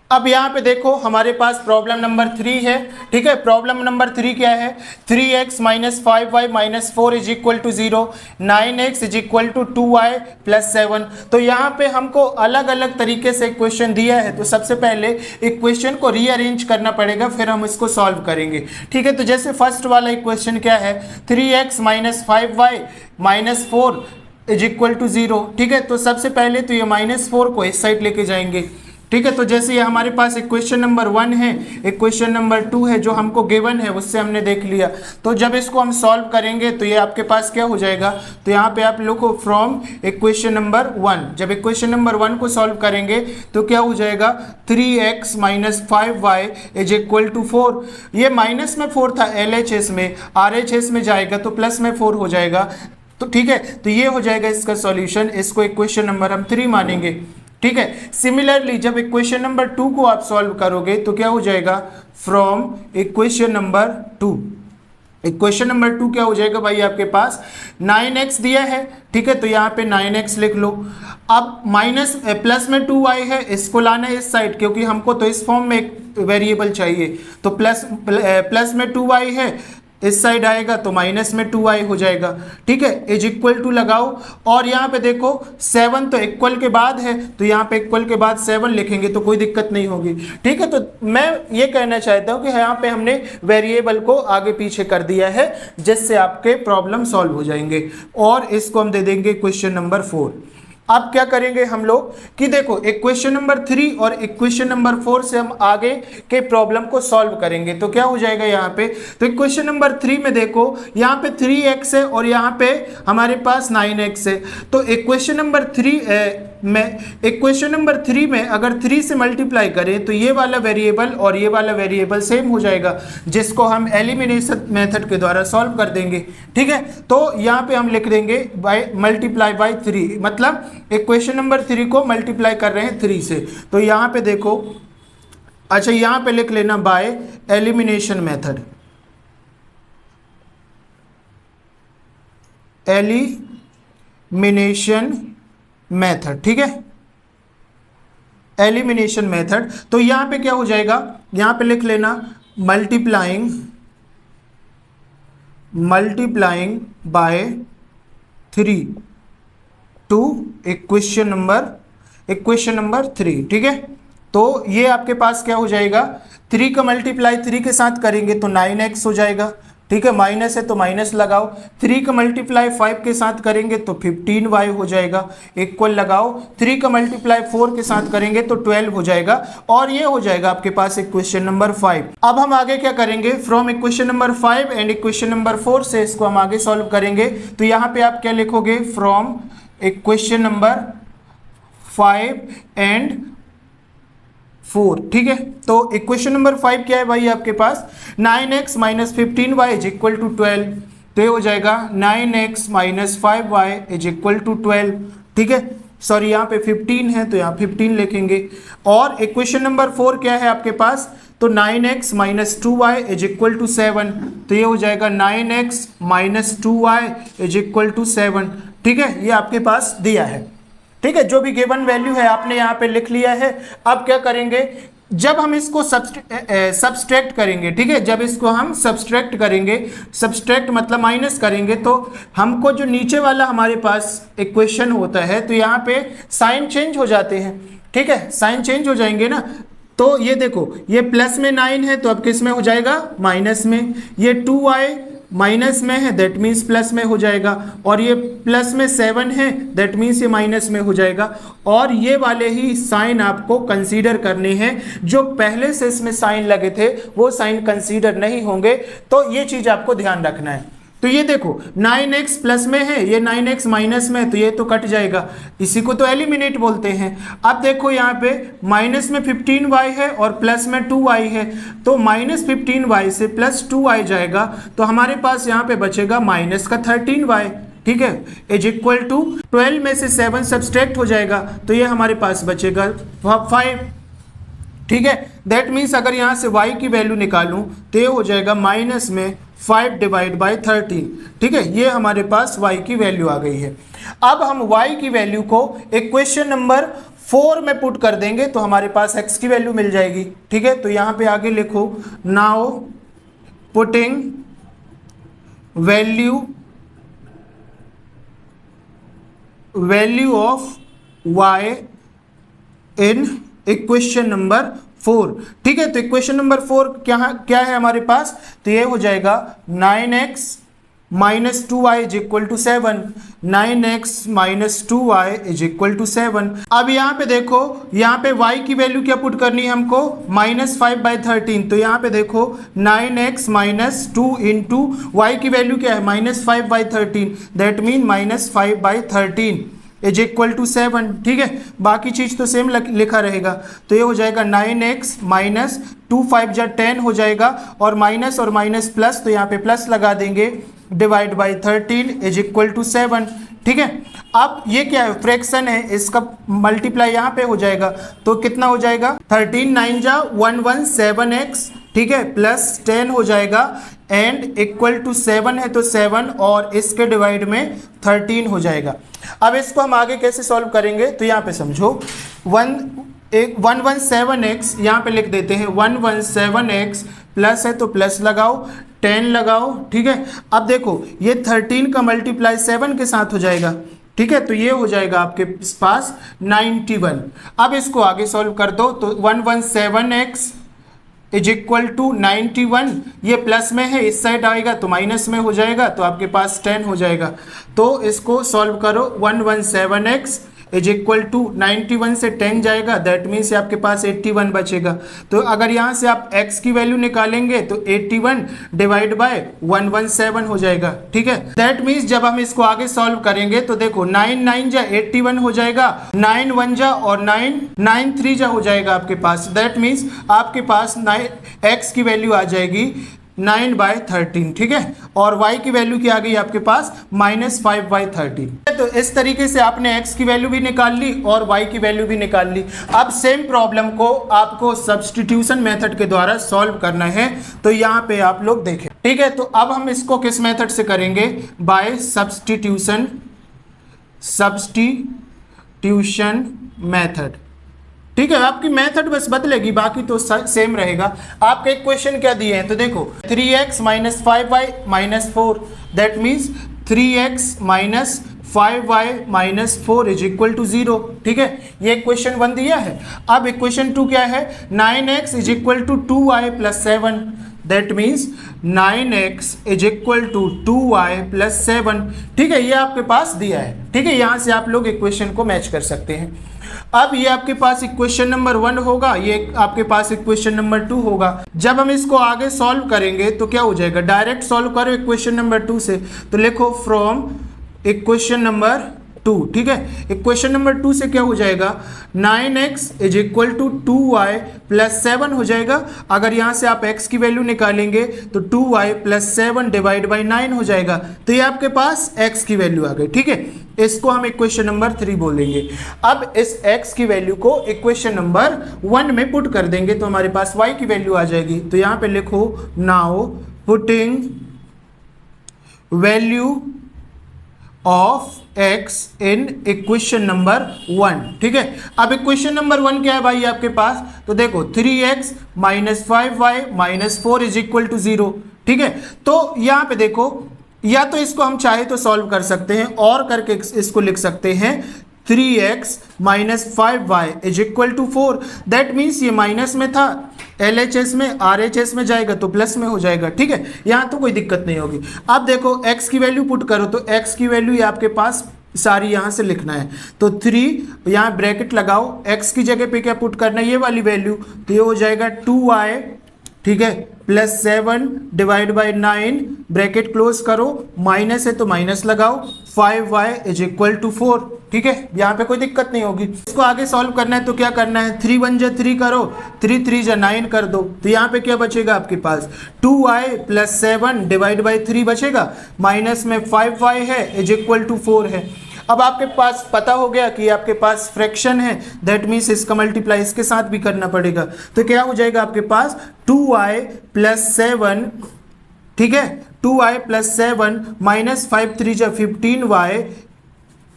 अब यहाँ पे देखो हमारे पास प्रॉब्लम नंबर 3 है, ठीक है। प्रॉब्लम नंबर 3 क्या है, 3x minus 5y minus 4 is equal to 0, 9x is equal to 2y plus 7। तो यहाँ पे हमको अलग अलग तरीके से क्वेश्चन दिया है, तो सबसे पहले इक्वेशन को रीअरेंज करना पड़ेगा, फिर हम इसको सॉल्व करेंगे, ठीक है। तो जैसे फर्स्ट वाला इक्वेशन क्या है, 3x minus 5y minus 4 is equal to 0, ठीक है। तो सबसे पहले तो ये -4 को इस साइड लेके जाएंगे, ठीक है। तो जैसे ये हमारे पास इक्वेशन नंबर 1 है, इक्वेशन नंबर 2 है जो हमको गिवन है, उससे हमने देख लिया। तो जब इसको हम सॉल्व करेंगे तो ये आपके पास क्या हो जाएगा, तो यहाँ पे आप लिखो फ्रॉम इक्वेशन नंबर 1। जब इक्वेशन नंबर 1 को सॉल्व करेंगे तो क्या हो जाएगा, 3x minus 5y is equal to 4। ये माइनस में 4 था LHS में, RHS में जाएगा तो प्लस में 4 हो जाएगा, तो ठीक है। तो ये हो जाएगा इसका सॉल्यूशन, इसको इक्वेशन नंबर हम 3 मानेंगे, ठीक है। सिमिलरली जब इक्वेशन नंबर 2 को आप सॉल्व करोगे तो क्या हो जाएगा, from equation number 2। Equation number 2 क्या हो जाएगा भाई, आपके पास 9x दिया है, ठीक है। तो यहाँ पे 9x लिख लो। अब प्लस में 2y है, इसको लाना है इस साइड, क्योंकि हमको तो इस फॉर्म में एक वेरिएबल चाहिए। तो प्लस में 2y है, इस साइड आएगा तो माइनस में 2y हो जाएगा, ठीक है। इज इक्वल टू लगाओ, और यहाँ पे देखो 7 तो इक्वल के बाद है, तो यहाँ पे इक्वल के बाद 7 लिखेंगे तो कोई दिक्कत नहीं होगी, ठीक है। तो मैं ये कहना चाहता हूँ कि यहाँ पे हमने वेरिएबल को आगे पीछे कर दिया है, जिससे आपके प्रॉब्लम सॉल्व हो जाएंगे, और इसको हम दे देंगे क्वेश्चन नंबर 4। अब क्या करेंगे हम लोग कि देखो इक्वेशन नंबर 3 और इक्वेशन नंबर 4 से हम आगे के प्रॉब्लम को सॉल्व करेंगे। तो क्या हो जाएगा यहाँ पे, तो इक्वेशन नंबर 3 में देखो यहाँ पे 3x है और यहाँ पे हमारे पास 9x है। तो इक्वेशन नंबर 3 में अगर 3 से मल्टीप्लाई करें तो ये वाला वेरिएबल और ये वाला वेरिएबल सेम हो जाएगा, जिसको हम एलिमिनेशन मेथड के द्वारा सॉल्व कर देंगे, ठीक है। तो यहाँ पे हम लिख देंगे मल्टीप्लाई बाय 3, मतलब इक्वेशन नंबर 3 को मल्टीप्लाई कर रहे हैं 3 से। तो यहाँ पे देखो, अच्छा यहाँ पे लिख लेना by elimination method, elimination method, ठीक है, एलिमिनेशन मेथड। तो यहाँ पे क्या हो जाएगा, यहाँ पे लिख लेना multiplying by 3 to equation number 3, ठीक है। तो ये आपके पास क्या हो जाएगा, 3 का मल्टीप्लाई 3 के साथ करेंगे तो 9x हो जाएगा, ठीक है। माइनस है तो माइनस लगाओ, 3 का मल्टीप्लाई 5 के साथ करेंगे तो 15y हो जाएगा, इक्वल लगाओ, 3 का मल्टीप्लाई 4 के साथ करेंगे तो 12 हो जाएगा, और ये हो जाएगा आपके पास इक्वेशन नंबर 5। अब हम आगे क्या करेंगे, from equation number 5 and equation number 4 से इसको हम आगे सॉल्व करेंगे। तो यहाँ पे आप क्या लिखोगे, फ्रॉम इक्वेशन नंबर 5 एंड 4, ठीक है। तो इक्वेशन नंबर 5 क्या है भाई आपके पास, 9x minus 15y is equal to 12। तो ये हो जाएगा 9x minus 5y is equal to 12, ठीक है। सॉरी यहाँ पे 15 है तो यहाँ 15 लिखेंगे। और इक्वेशन नंबर 4 क्या है आपके पास, तो 9x minus 2y is equal to 7। तो ये हो जाएगा 9x minus 2y is equal to 7, ठीक है। ये आपके पास दिया है, ठीक है। जो भी गिवन वैल्यू है आपने यहाँ पे लिख लिया है। अब क्या करेंगे, जब हम इसको सब्सट्रैक्ट करेंगे, ठीक है, जब इसको हम सब्सट्रैक्ट करेंगे, सब्सट्रैक्ट मतलब माइनस करेंगे, तो हमको जो नीचे वाला हमारे पास इक्वेशन होता है तो यहाँ पे साइन चेंज हो जाते हैं, ठीक है, साइन चेंज हो जाएंगे ना। तो ये देखो ये प्लस में 9 है तो अब किस में हो जाएगा, माइनस में। ये 2y माइनस में है, दैट मीन्स प्लस में हो जाएगा, और ये प्लस में 7 है, दैट मीन्स ये माइनस में हो जाएगा। और ये वाले ही साइन आपको कंसीडर करने हैं, जो पहले से इसमें साइन लगे थे वो साइन कंसीडर नहीं होंगे। तो ये चीज़ आपको ध्यान रखना है। तो ये देखो 9x प्लस में है, ये 9x माइनस में है, तो ये तो कट जाएगा, इसी को तो एलिमिनेट बोलते हैं। अब देखो यहाँ पे माइनस में 15y है और प्लस में 2y है, तो माइनस 15y से प्लस 2y जाएगा, तो हमारे पास यहाँ पे बचेगा माइनस का 13y, ठीक है, इज इक्वल टू 12 में से 7 सब्सट्रैक्ट हो जाएगा, तो ये हमारे पास बचेगा 5, ठीक है। दैट मीन्स अगर यहाँ से y की वैल्यू निकालूं तो ये हो जाएगा माइनस में 5 डिवाइड बाई 13, ठीक है। ये हमारे पास y की वैल्यू आ गई है। अब हम y की वैल्यू को इक्वेशन नंबर 4 में पुट कर देंगे तो हमारे पास x की वैल्यू मिल जाएगी। ठीक है, तो यहाँ पे आगे लिखो now putting value of y in equation number 4। ठीक है, तो इक्वेशन नंबर 4 क्या है हमारे पास, तो ये हो जाएगा 9x minus 2y is equal to 7, 9x minus 2y is equal to 7। अब यहाँ पे देखो, यहाँ पे y की वैल्यू क्या पुट करनी है हमको, -5/13। तो यहाँ पे देखो 9x माइनस 2 इंटू वाई की वैल्यू क्या है -5/13, that mean -5/13 is equal to 7। ठीक है, बाकी चीज तो सेम लिखा रहेगा। तो ये हो जाएगा 9x माइनस 2 5 जा 10 हो जाएगा, और माइनस और माइनस प्लस, तो यहाँ पे प्लस लगा देंगे, divide by 13 is equal to 7। ठीक है, अब ये क्या है, फ्रैक्शन है, इसका मल्टीप्लाई यहाँ पे हो जाएगा, तो कितना हो जाएगा 13 9 जा 117x। ठीक है, प्लस 10 हो जाएगा एंड इक्वल टू 7 है तो 7, और इसके डिवाइड में 13 हो जाएगा। अब इसको हम आगे कैसे सॉल्व करेंगे, तो यहाँ पे समझो 117x यहाँ पे लिख देते हैं, 117x प्लस है तो प्लस लगाओ, 10 लगाओ। ठीक है, अब देखो ये 13 का मल्टीप्लाई 7 के साथ हो जाएगा। ठीक है, तो ये हो जाएगा आपके पास 91। अब इसको आगे सॉल्व कर दो, तो 117x इज इक्वल टू 91, ये प्लस में है, इस साइड आएगा तो माइनस में हो जाएगा, तो आपके पास 10 हो जाएगा। तो इसको सॉल्व करो, 117x इज इक्वल टू 91 से 10 जाएगा, दैट मीन्स आपके पास 81 बचेगा। तो अगर यहाँ से आप x की वैल्यू निकालेंगे तो 81 डिवाइड बाय 117 हो जाएगा। ठीक है, दैट मीन्स जब हम इसको आगे सॉल्व करेंगे तो देखो 9 9 जा 81 हो जाएगा, 9 1 जा और 9 9 3 जा हो जाएगा आपके पास, दैट मीन्स आपके पास x की वैल्यू आ जाएगी 9/13। ठीक है, और y की वैल्यू क्या आ गई आपके पास -5/13। तो इस तरीके से आपने x की वैल्यू भी निकाल ली और y की वैल्यू भी निकाल ली। अब सेम प्रॉब्लम को आपको सब्स्टिट्यूशन मेथड के द्वारा सॉल्व करना है, तो यहाँ पे आप लोग देखें। ठीक है, तो अब हम इसको किस मेथड से करेंगे, बाय सब्स्टिट्यूशन मेथड। ठीक है, आपकी मेथड बस बदलेगी, बाकी तो सेम रहेगा। आपके क्वेश्चन क्या दिए हैं, तो देखो 3x minus 5y minus 4, that means 3x minus 5y minus 4 is equal to 0। ठीक है, ये क्वेश्चन 1 दिया है। अब इक्वेशन 2 क्या है, 9x is equal to 2y plus 7, that means 9x is equal to 2y plus 7। ठीक है, ये आपके पास दिया है। ठीक है, यहाँ से आप लोग इक्वेशन को मैच कर सकते हैं। अब ये आपके पास इक्वेशन नंबर 1 होगा, ये आपके पास इक्वेशन नंबर 2 होगा। जब हम इसको आगे सॉल्व करेंगे तो क्या हो जाएगा, डायरेक्ट सॉल्व करो इक्वेशन नंबर 2 से, तो लिखो फ्रॉम इक्वेशन नंबर 2। ठीक है, इक्वेशन नंबर 2 से क्या हो जाएगा, 9x is equal to 2y plus 7 हो जाएगा। अगर यहाँ से आप x की वैल्यू निकालेंगे तो 2y प्लस 7 डिवाइड बाई 9 हो जाएगा, तो ये आपके पास x की वैल्यू आ गई। ठीक है, इसको हम इक्वेशन नंबर 3 बोलेंगे। अब इस x की वैल्यू को इक्वेशन नंबर 1 में पुट कर देंगे तो हमारे पास y की वैल्यू आ जाएगी। तो यहाँ पे लिखो now putting value of x in equation number 1। ठीक है, अब इक्वेशन नंबर 1 क्या है भाई आपके पास, तो देखो 3x minus 5y minus 4 is equal to 0। ठीक है, तो यहाँ पे देखो, या तो इसको हम चाहे तो सॉल्व कर सकते हैं और करके इसको लिख सकते हैं 3x minus 5y is equal to 4, that means ये माइनस में था, LHS में RHS में जाएगा तो प्लस में हो जाएगा। ठीक है, यहाँ तो कोई दिक्कत नहीं होगी। अब देखो x की वैल्यू पुट करो, तो x की वैल्यू ये आपके पास सारी यहाँ से लिखना है, तो 3 यहाँ ब्रैकेट लगाओ, x की जगह पे क्या पुट करना है, ये वाली वैल्यू, तो ये हो जाएगा 2y। ठीक है, plus 7 divide by 9 bracket close करो, माइनस है तो माइनस लगाओ, 5y इज इक्वल टू 4। ठीक है, यहाँ पे कोई दिक्कत नहीं होगी। इसको आगे सॉल्व करना है तो क्या करना है, 3 1 जा 3 करो, 3 3 जा 9 कर दो, तो यहाँ पे क्या बचेगा आपके पास 2y प्लस 7 डिवाइड बाई 3 बचेगा, माइनस में 5y है इज इक्वल टू 4 है। अब आपके पास पता हो गया कि आपके पास फ्रैक्शन है, दैट मीन्स इसका मल्टीप्लाई इसके साथ भी करना पड़ेगा, तो क्या हो जाएगा आपके पास 2y प्लस 7। ठीक है, 2y प्लस 7 माइनस 5 3 जा 15y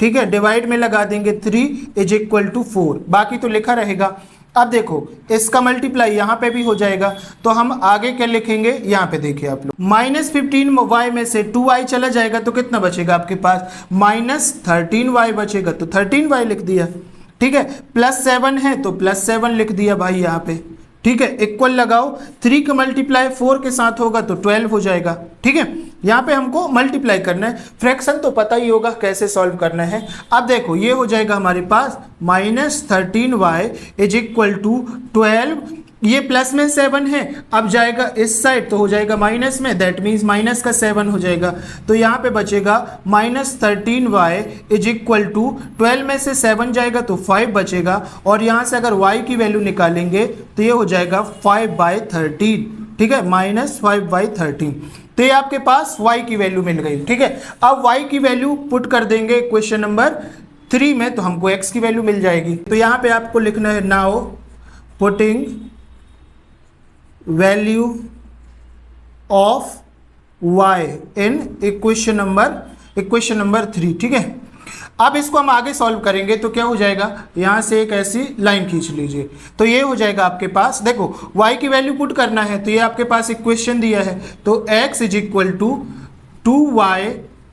ठीक है, डिवाइड में लगा देंगे 3 इज इक्वल टू 4, बाकी तो लिखा रहेगा। अब देखो इसका मल्टीप्लाई यहाँ पे भी हो जाएगा, तो हम आगे क्या लिखेंगे, यहाँ पे देखिए आप लोग, -15y में से 2y चला जाएगा तो कितना बचेगा आपके पास, -13y बचेगा, तो 13y लिख दिया। ठीक है, +7 है तो +7 लिख दिया भाई यहाँ पे। ठीक है, इक्वल लगाओ, 3 का मल्टीप्लाई 4 के साथ होगा तो 12 हो जाएगा। ठीक है, यहाँ पे हमको मल्टीप्लाई करना है, फ्रैक्शन तो पता ही होगा कैसे सॉल्व करना है। अब देखो ये हो जाएगा हमारे पास -13y इज इक्वल टू 12, ये प्लस में 7 है, अब जाएगा इस साइड तो हो जाएगा माइनस में, दैट मीन्स माइनस का 7 हो जाएगा, तो यहाँ पे बचेगा -13y इज इक्वल टू 12 में से 7 जाएगा तो 5 बचेगा, और यहाँ से अगर y की वैल्यू निकालेंगे तो ये हो जाएगा 5/13। ठीक है, -5/13, तो ये आपके पास y की वैल्यू मिल गई। ठीक है, अब y की वैल्यू पुट कर देंगे क्वेश्चन नंबर 3 में, तो हमको x की वैल्यू मिल जाएगी। तो यहाँ पे आपको लिखना है now putting value of y in equation number 3। ठीक है, अब इसको हम आगे सॉल्व करेंगे तो क्या हो जाएगा, यहाँ से एक ऐसी लाइन खींच लीजिए, तो ये हो जाएगा आपके पास, देखो y की वैल्यू पुट करना है तो ये आपके पास इक्वेशन दिया है, तो x is equal to 2y।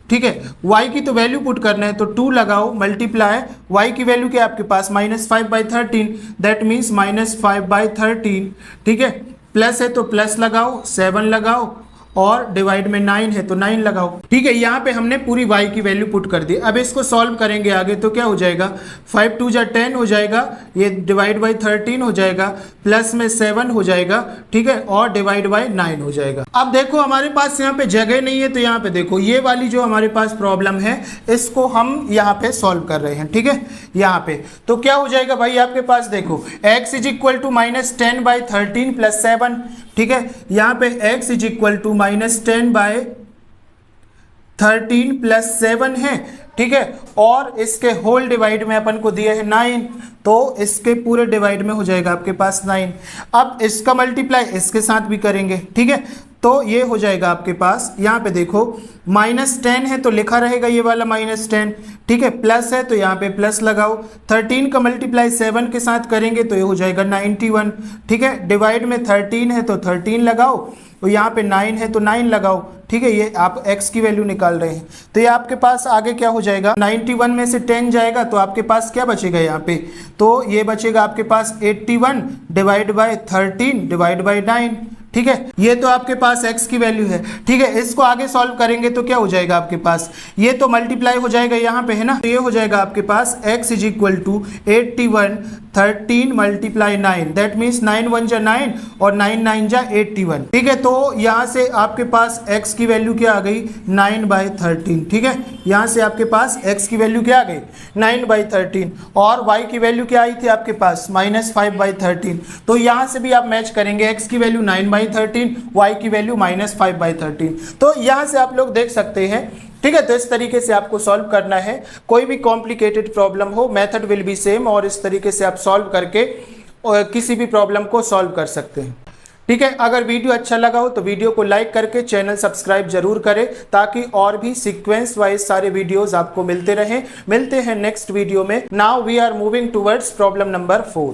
ठीक है, y की तो वैल्यू पुट करना है तो 2 लगाओ, मल्टीप्लाई y की वैल्यू क्या है आपके पास -5/13, दैट मीन्स -5/13। ठीक है, प्लस है तो प्लस लगाओ, 7 लगाओ, और डिवाइड में 9 है तो 9 लगाओ। ठीक है, यहाँ पे हमने पूरी y की वैल्यू पुट कर दी। अब इसको सॉल्व करेंगे आगे तो क्या हो जाएगा, 5 2 जा 10 हो जाएगा, ये डिवाइड बाई 13 हो जाएगा, प्लस में 7 हो जाएगा। ठीक है, और डिवाइड बाई 9 हो जाएगा। अब देखो हमारे पास यहाँ पे जगह नहीं है, तो यहाँ पे देखो ये वाली जो हमारे पास प्रॉब्लम है इसको हम यहाँ पे सॉल्व कर रहे हैं। ठीक है, यहाँ पे तो क्या हो जाएगा भाई आपके पास, देखो x इज इक्वल टू -10/13 + 7। ठीक है, यहाँ पे x इज इक्वल टू -10/13 + 7 है। ठीक है, और इसके होल डिवाइड में अपन को दिया है 9, तो इसके पूरे डिवाइड में हो जाएगा आपके पास 9। अब इसका मल्टीप्लाई इसके साथ भी करेंगे। ठीक है, तो ये हो जाएगा आपके पास, यहाँ पे देखो -10 है तो लिखा रहेगा ये वाला -10। ठीक है, प्लस है तो यहाँ पे प्लस लगाओ, 13 का मल्टीप्लाई 7 के साथ करेंगे तो ये हो जाएगा 91। ठीक है, डिवाइड में 13 है तो 13 लगाओ, और यहाँ पे 9 है तो 9 लगाओ। ठीक है, ये आप x की वैल्यू निकाल रहे हैं, तो ये आपके पास आगे क्या हो जाएगा, 91 में से 10 जाएगा तो आपके पास क्या बचेगा यहाँ पे, तो ये बचेगा आपके पास 81 डिवाइड बाय 13 डिवाइड बाय 9। ठीक है, ये तो आपके पास x की वैल्यू है। ठीक है, इसको आगे सॉल्व करेंगे तो क्या हो जाएगा आपके पास, ये तो मल्टीप्लाई हो जाएगा यहाँ पे है ना, तो ये हो जाएगा आपके पास x is equal to 81 13 multiply 9, that means 9 1 जा 9 और 9 9 जा 81। ठीक है, तो यहाँ से आपके पास x की वैल्यू क्या आ गई, 9/13। ठीक है, यहाँ से आपके पास x की वैल्यू क्या आ गई, 9/13, और y की वैल्यू क्या आई थी आपके पास, -5/13। तो यहाँ से भी आप मैच करेंगे, x की वैल्यू 9/13, y की वैल्यू -5/13। तो यहाँ से आप लोग देख सकते हैं। ठीक है, तो इस तरीके से आपको सॉल्व करना है, कोई भी कॉम्प्लिकेटेड प्रॉब्लम हो मेथड विल बी सेम, और इस तरीके से आप सॉल्व करके किसी भी प्रॉब्लम को सॉल्व कर सकते हैं। ठीक है, अगर वीडियो अच्छा लगा हो तो वीडियो को लाइक करके चैनल सब्सक्राइब जरूर करें, ताकि और भी सीक्वेंस वाइज सारे वीडियोस आपको मिलते रहें। मिलते हैं नेक्स्ट वीडियो में। Now we are moving towards problem number 4।